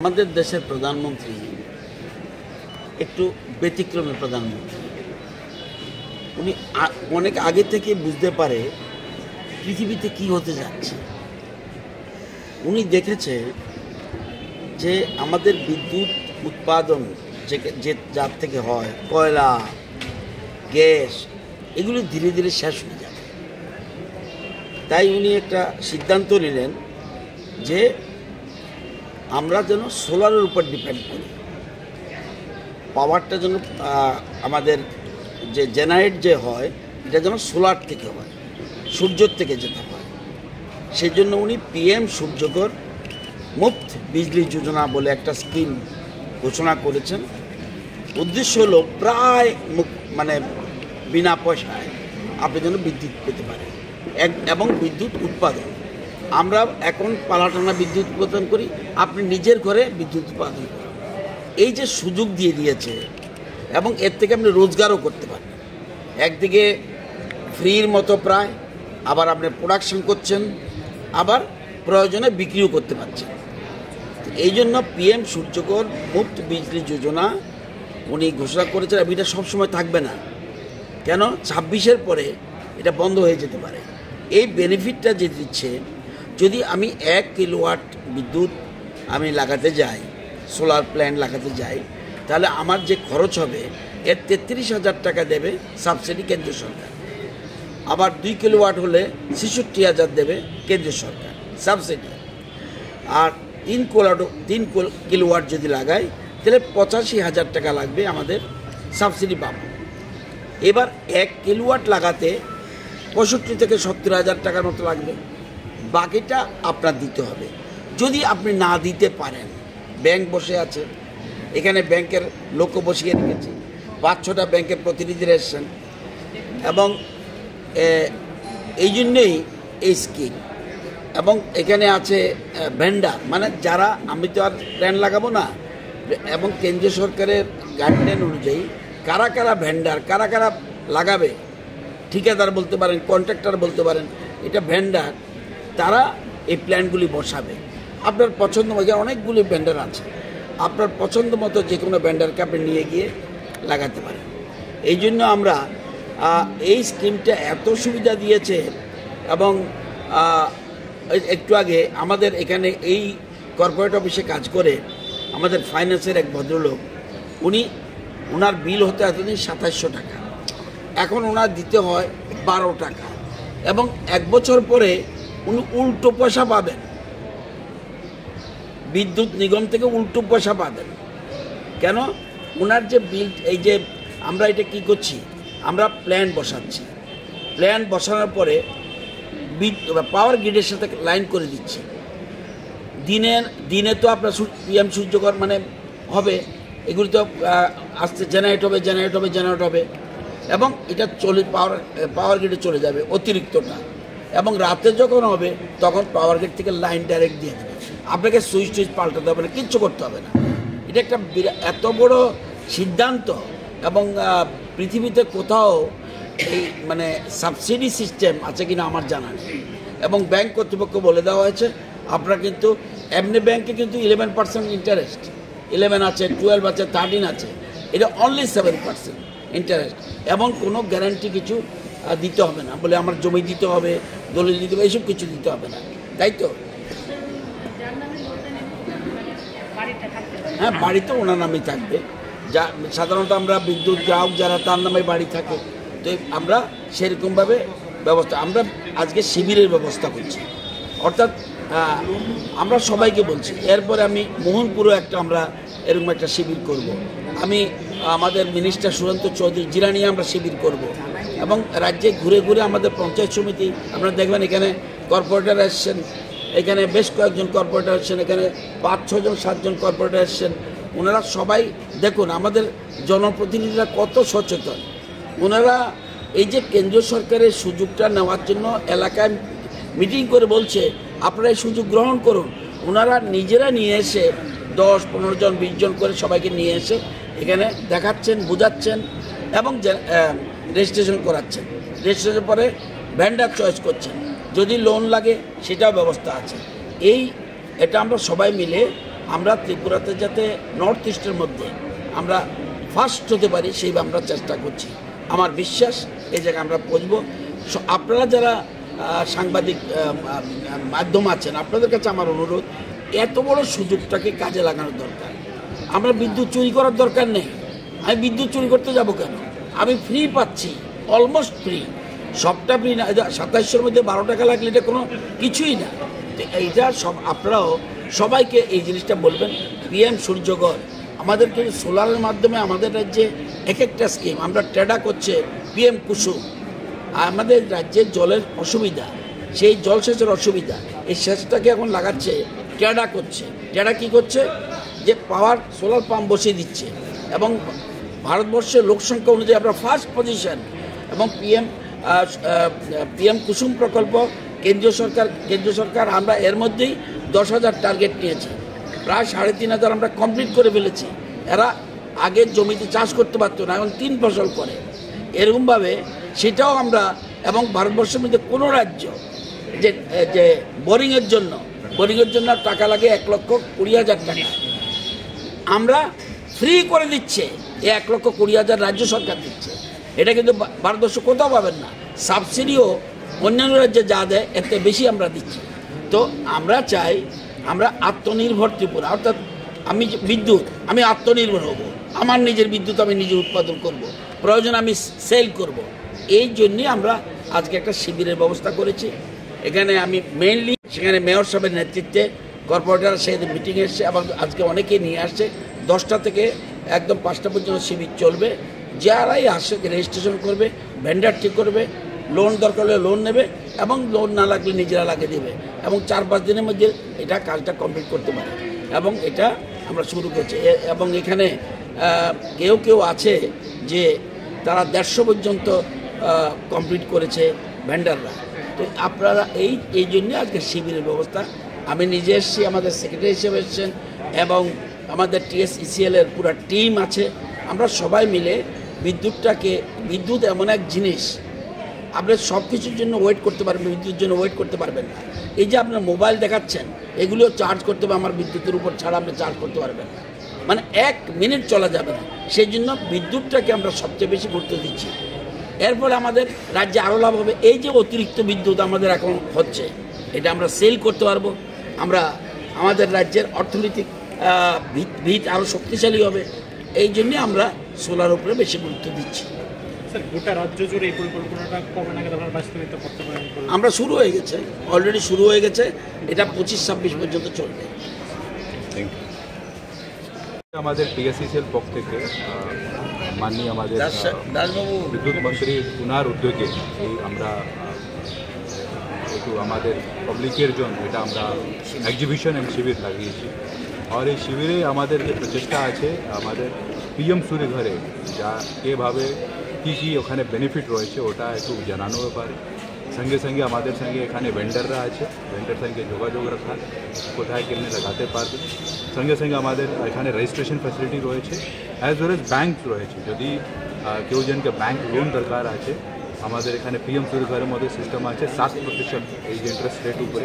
আমাদের দেশের প্রধানমন্ত্রী একটু ব্যতিক্রমী প্রধানমন্ত্রী। উনি অনেক আগে থেকে বুঝতে পারে পৃথিবীতে কি হতে যাচ্ছে। উনি দেখেছে যে আমাদের বিদ্যুৎ উৎপাদন যে যার থেকে হয়, কয়লা, গ্যাস, এগুলি ধীরে ধীরে শেষ হয়ে যাবে। তাই উনি একটা সিদ্ধান্ত নিলেন যে আমরা যেন সোলারের উপর ডিপেন্ড করি, পাওয়ারটা যেন আমাদের যে জেনারেট যে হয় এটা যেন সোলার থেকে হয়, সূর্যর থেকে যেতে হয়। সেই জন্য উনি PM সূর্যঘর মুফত বিজলি যোজনা বলে একটা স্কিম ঘোষণা করেছেন। উদ্দেশ্য হলো প্রায় বিনা পয়সায় আপনি যেন বিদ্যুৎ পেতে পারেন এবং বিদ্যুৎ উৎপাদন। আমরা এখন পালাটানা বিদ্যুৎ উৎপাদন করি, আপনি নিজের ঘরে বিদ্যুৎ উৎপাদন করেন। এই যে সুযোগ দিয়ে দিয়েছে এবং এর থেকে আপনি রোজগারও করতে পারেন। একদিকে ফ্রির মতো প্রায়, আবার আপনি প্রোডাকশন করছেন, আবার প্রয়োজনে বিক্রিও করতে পারছেন। এই জন্য PM সূর্যঘর মুফত বিজলি যোজনা উনি ঘোষণা করেছেন। এবং এটা সবসময় থাকবে না, কেন 26-এর পরে এটা বন্ধ হয়ে যেতে পারে। এই বেনিফিটটা যে দিচ্ছে, যদি আমি 1 কিলোওয়াট বিদ্যুৎ আমি লাগাতে যাই, সোলার প্ল্যান্ট লাগাতে যাই, তাহলে আমার যে খরচ হবে এর 33,000 টাকা দেবে সাবসিডি কেন্দ্রীয় সরকার। আবার 2 কিলোওয়াট হলে 66,000 দেবে কেন্দ্রীয় সরকার সাবসিডি। আর 3 কিলোওয়াট যদি লাগাই তাহলে 85,000 টাকা লাগবে আমাদের সাবসিডি পাবো। এবার 1 কিলোওয়াট লাগাতে 65 থেকে 70,000 টাকার মতো লাগবে। বাকিটা আপনার দিতে হবে। যদি আপনি না দিতে পারেন, ব্যাংক বসে আছে, এখানে ব্যাংকের লোক বসিয়ে রেখেছি, 5-6টা ব্যাংকের প্রতিনিধিরা এসছেন, এবং এই জন্যেই এই স্কিম। এবং এখানে আছে ভেন্ডার, যারা, আমি তো আর প্ল্যান লাগাবো না, এবং কেন্দ্রীয় সরকারের গাইডলাইন অনুযায়ী কারা কারা ভেন্ডার, কারা কারা লাগাবে, ঠিকাদার বলতে পারেন, কন্ট্রাক্টর বলতে পারেন, এটা ভেন্ডার, তারা এই প্ল্যানগুলি বসাবে। আপনার পছন্দ মতো, অনেকগুলি ভেন্ডার আছে, আপনার পছন্দ মতো যে কোনো ভেন্ডারকে আপনি নিয়ে গিয়ে লাগাতে পারেন। এই জন্য আমরা এই স্কিমটা এত সুবিধা দিয়েছে। এবং একটু আগে আমাদের এখানে এই কর্পোরেট অফিসে কাজ করে আমাদের ফাইন্যান্সের এক ভদ্রলোক, ওনার বিল হতে এতদিন 2700 টাকা, এখন ওনার দিতে হয় 12 টাকা, এবং 1 বছর পরে উনি উল্টো পয়সা পাবেন, বিদ্যুৎ নিগম থেকে উল্টো পয়সা পাবেন। কেন? ওনার যে বিল, এই যে আমরা এটা কি করছি, আমরা প্ল্যান বসাচ্ছি, প্ল্যান বসানোর পরে পাওয়ার গ্রিডের সাথে লাইন করে দিচ্ছি। দিনে তো আপনার PM সূর্যঘর হবে, এগুলি তো আস্তে জেনারেট হবে, এবং এটা পাওয়ার গ্রিডে চলে যাবে অতিরিক্তটা। এবং রাতে যখন হবে তখন পাওয়ার গ্রিড থেকে লাইন ডাইরেক্ট দিয়ে দেবে, আপনাকে সুইচ পাল্টাতে হবে না, কিচ্ছু করতে হবে না। এটা একটা এত বড় সিদ্ধান্ত, এবং পৃথিবীতে কোথাও এই সাবসিডি সিস্টেম আছে কিনা আমার জানা নেই। এবং ব্যাংক কর্তৃপক্ষ বলে দেওয়া হয়েছে, আপনারা কিন্তু এমনি ব্যাংকে কিন্তু 11% ইন্টারেস্ট, 11 আছে, 12 আছে, 13 আছে, এটা অনলি 7% ইন্টারেস্ট, এবং কোনো গ্যারান্টি কিছু দিতে হবে না, বলে আমার জমি দিতে হবে, দলিল দিতে হবে, এইসব কিছু দিতে হবে না, তাই তো? হ্যাঁ, বাড়ি তো ওনার নামেই থাকবে। যা সাধারণত আমরা বিদ্যুৎ গ্রাহক যারা, তার নামে বাড়ি থাকে, তো আমরা সেরকমভাবে ব্যবস্থা, আমরা আজকে শিবিরের ব্যবস্থা করছি। অর্থাৎ আমরা সবাইকে বলছি, এরপরে আমি মোহনপুরও আমরা এরকম একটা শিবির করব। আমি আমাদের মিনিস্টার সুরন্ত চৌধুরী জিরানি আমরা শিবির করব, এবং রাজ্যে ঘুরে ঘুরে আমাদের পঞ্চায়েত সমিতি, আপনারা দেখবেন এখানে কর্পোরেটর এসছেন, এখানে বেশ কয়েকজন কর্পোরেটর এসছেন, এখানে 5-6 জন 7 জন কর্পোরেটর এসছেন। ওনারা সবাই দেখুন আমাদের জনপ্রতিনিধিরা কত সচেতন। ওনারা এই যে কেন্দ্রীয় সরকারের সুযোগটা নেওয়ার জন্য এলাকায় মিটিং করে বলছে আপনারা এই সুযোগ গ্রহণ করুন। ওনারা নিজেরা নিয়ে এসে 10-15 জন 20 জন করে সবাইকে নিয়ে এসে এখানে দেখাচ্ছেন, বোঝাচ্ছেন, এবং রেজিস্ট্রেশন করাচ্ছেন। রেজিস্ট্রেশন পরে ভেন্ডার চয়েস করছেন, যদি লোন লাগে সেটাও ব্যবস্থা আছে। এটা আমরা সবাই মিলে আমরা ত্রিপুরাতে যাতে নর্থ ইস্টের মধ্যে আমরা ফার্স্ট হতে পারি সেইভাবে আমরা চেষ্টা করছি। আমার বিশ্বাস এই জায়গায় আমরা পৌঁছব। আপনারা যারা সাংবাদিক মাধ্যম আছেন, আপনাদের কাছে আমার অনুরোধ, এত বড় সুযোগটাকে কাজে লাগানোর দরকার। আমরা বিদ্যুৎ চুরি করার দরকার নেই। আমি বিদ্যুৎ চুরি করতে যাব কেন? আমি ফ্রি পাচ্ছি, অলমোস্ট ফ্রি, সবটা ফ্রি না। 2700-এর মধ্যে 12 টাকা লাগলে এটা কোনো কিছুই না। তো এইটা সব আপনারাও সবাইকে এই জিনিসটা বলবেন। পিএম সূর্যঘর আমাদের কিন্তু সোলারের মাধ্যমে আমাদের রাজ্যে এক একটা স্কিম, আমরা ট্রেডা করছে পিএম কুসুম। আমাদের রাজ্যে জলের অসুবিধা, সেই জলসেচের অসুবিধা, এই সেচটাকে এখন লাগাচ্ছে ট্রেডা করছে। ট্রেডা কী করছে? যে পাওয়ার সোলার পাম্প বসিয়ে দিচ্ছে, এবং ভারতবর্ষের লোকসংখ্যা অনুযায়ী আমরা ফার্স্ট পজিশন। এবং পিএম কুসুম প্রকল্প কেন্দ্রীয় সরকার আমরা এর মধ্যেই 10,000 টার্গেট নিয়েছি, প্রায় 3,500 আমরা কমপ্লিট করে ফেলেছি। এরা আগে জমিতে চাষ করতে পারতো না, এখন 3 ফসল করে। এরকমভাবে সেটাও আমরা, এবং ভারতবর্ষের মধ্যে কোনো রাজ্য যে বোরিংয়ের জন্য টাকা লাগে 1,20,000 টাকা, আমরা ফ্রি করে দিচ্ছে। এই 1,20,000 রাজ্য সরকার দিচ্ছে। এটা কিন্তু ভারতবর্ষ কোথাও পাবেন না। সাবসিডিও অন্যান্য রাজ্যে যা দেয় এর থেকে বেশি আমরা দিচ্ছি। তো আমরা চাই আমরা আত্মনির্ভর ত্রিপুরা, অর্থাৎ আমি আত্মনির্ভর হব। আমার নিজের বিদ্যুৎ আমি নিজে উৎপাদন করব, প্রয়োজন আমি সেল করব। এই জন্যই আমরা আজকে একটা শিবিরের ব্যবস্থা করেছি। এখানে আমি মেইনলি সেখানে মেয়র সাহেবের নেতৃত্বে কর্পোরেটর সাথে মিটিং এসছে, এবং আজকে অনেকেই নিয়ে আসছে। 10টা থেকে একদম 5টা পর্যন্ত শিবির চলবে। যারাই আসে রেজিস্ট্রেশন করবে, ভেন্ডার ঠিক করবে, লোন দরকার হলে লোন নেবে, এবং লোন না লাগলে নিজেরা লাগিয়ে দেবে, এবং 4-5 দিনের মধ্যে এটা কাজটা কমপ্লিট করতে পারে। এবং এটা আমরা শুরু করছি। এবং এখানে কেউ আছে যে তারা 150 পর্যন্ত কমপ্লিট করেছে ভেন্ডাররা। তো আপনারা এই জন্যে আজকে শিবিরের ব্যবস্থা। আমি নিজে এসেছি, আমাদের সেক্রেটারি হিসেবে এসেছেন, এবং আমাদের TSECL-এর পুরো টিম আছে। আমরা সবাই মিলে বিদ্যুৎ এমন এক জিনিস, আপনি সব কিছুর জন্য ওয়েট করতে পারবেন, বিদ্যুতের জন্য ওয়েট করতে পারবেন না। এই যে আপনার মোবাইল দেখাচ্ছেন, এগুলিও চার্জ করতে হবে, আমার বিদ্যুতের উপর ছাড়া আপনি চার্জ করতে পারবেন না, মানে 1 মিনিট চলা যাবে না। সেই জন্য বিদ্যুৎটাকে আমরা সবচেয়ে বেশি গুরুত্ব দিচ্ছি। এর ফলে আমাদের রাজ্যে আরও লাভ হবে। এই যে অতিরিক্ত বিদ্যুৎ আমাদের এখন হচ্ছে, এটা আমরা সেল করতে পারবো। আমাদের রাজ্যের অর্থনৈতিক ভিত আরও শক্তিশালী হবে। এই জন্যে আমরা সোলার উপরে বেশি গুরুত্ব দিচ্ছি। গোটা রাজ্য জুড়ে এই পরিকল্পনাটা কবে নাগাদ আপনারা বাস্তবায়িত করতে পারেন? আমরা শুরু হয়ে গেছে, অলরেডি শুরু হয়ে গেছে। এটা 25-26 পর্যন্ত চলবে। আমাদের TSECL পক্ষ থেকে মাননীয় আমাদের বিদ্যুৎ মন্ত্রী উনার উদ্যোগে এই আমরা একটু আমাদের পাবলিকের জন্য এটা আমরা এক্সিবিশন এন্ড শিবির লাগিয়েছি। আর এই শিবিরে আমাদের যে প্রচেষ্টা আছে, আমাদের PM সূর্যঘরে যা এভাবে কী ওখানে বেনিফিট রয়েছে ওটা একটু জানানো ব্যাপারে। সঙ্গে সঙ্গে আমাদের সঙ্গে এখানে ভেন্ডাররা আছে, ভেন্ডার সঙ্গে যোগাযোগ রাখা, কোথায় কেমনে লাগাতে পারবে। সঙ্গে সঙ্গে আমাদের এখানে রেজিস্ট্রেশন ফ্যাসিলিটি রয়েছে, অ্যাজ ওয়েল এজ ব্যাঙ্ক রয়েছে। যদি কেউ জনকে ব্যাঙ্ক লোন দরকার আছে, আমাদের এখানে PM সূর্যঘরের মধ্যে সিস্টেম আছে 7% এই যে ইন্টারেস্ট রেট উপরে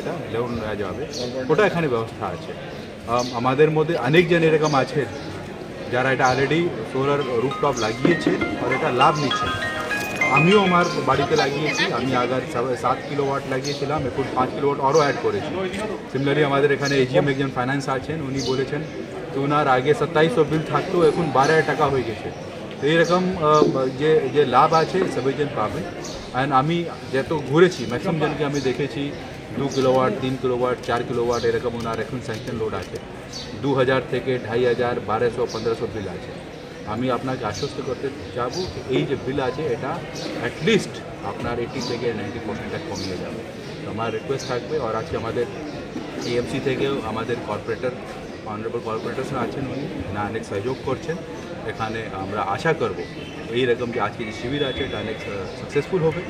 এটা লোন নেওয়া যাবে, ওটা এখানে ব্যবস্থা আছে। আমাদের মধ্যে অনেকজন এরকম আছে যারা এটা অলরেডি সোলার রুফটপ লাগিয়েছে আর এটা লাভ নিচ্ছে। আমিও আমার বাড়িতে লাগিয়েছি। আমি আগে 7 কিলোওয়াট লাগিয়েছিলাম, এখন 5 কিলোওয়াট আরও অ্যাড করেছি। সিমিলারলি আমাদের এখানে AGM একজন ফাইন্যান্স আছেন, উনি বলেছেন তো ওনার আগে 2700 বিল থাকতো, এখন 12 টাকা হয়ে গেছে। তো এইরকম যে লাভ আছে সবাইজন পাবে। অ্যান্ড আমি যত ঘুরেছি ম্যাক্সিমাম জনকে আমি দেখেছি 2 কিলোওয়াট, 3 কিলোওয়াট, 4 কিলোওয়াট এরকম ওনার এখন স্যাংশন লোড আছে। 2000 থেকে 2500, 1200, 1500 বিল আছে। আমি আপনাকে আশ্বস্ত করতে চাবো যে এই যে বিল আছে এটা অ্যাটলিস্ট আপনার 80 থেকে 90% কমিয়ে যাবে। তো আমার রিকোয়েস্ট থাকবে। আর আজকে আমাদের AMC থেকেও আমাদের অনারেবল কর্পোরেটরস আছেন, উনি অনেক সহযোগ করছেন। এখানে আমরা আশা করব এইরকম যে আজকে যে শিবির আছে এটা অনেক সাকসেসফুল হবে।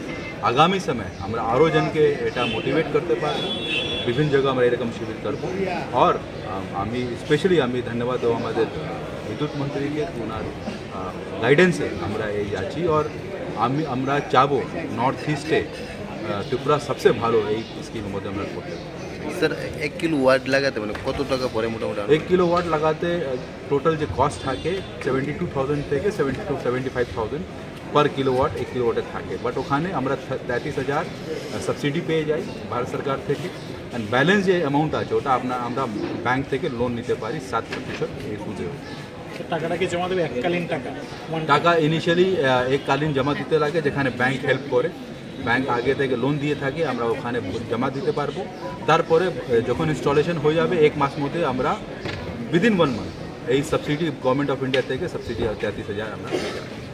আগামী সময় আমরা আরও জনকে এটা মোটিভেট করতে পারবো। বিভিন্ন জায়গায় আমরা এরকম শিবির করব। আর আমি স্পেশালি ধন্যবাদ দেবো আমাদের বিদ্যুৎ মন্ত্রীকে, ওনার গাইডেন্সে আমরা এই যাচ্ছি। আর আমরা চাবো নর্থ ইস্টে ত্রিপুরা সবচেয়ে ভালো এই স্কিমের মধ্যে আমরা করতে। স্যার 1 কিলো ওয়াট লাগাতে মানে কত টাকা পড়ে মোটামুটি? 1 কিলো ওয়াট লাগাতে টোটাল যে কস্ট থাকে 72,000 থেকে 75,000 पर কিলোওয়াট 1 কিলোওয়াটে থাকে। বাট ওখানে আমরা 33,000 সাবসিডি পেয়ে যাই ভারত সরকার থেকে, অ্যান্ড ব্যালেন্স যে অ্যামাউন্ট আছে ওটা আমরা ব্যাংক থেকে লোন নিতে পারি 7% এই সুদে। টাকাটা কি জমা দেবে এককালীন টাকা? টাকা ইনিশিয়ালি এককালীন জমা দিতে লাগে, যেখানে ব্যাংক হেল্প করে, ব্যাংক আগে থেকে লোন দিয়ে থাকে, আমরা ওখানে জমা দিতে পারবো। তারপরে যখন ইনস্টলেশন হয়ে যাবে 1 মাস মধ্যে আমরা উইদিন 1 মান্থ এই সাবসিডি গভর্নমেন্ট অফ ইন্ডিয়া থেকে সাবসিডি 33,000 আমরা পেয়ে যাবো।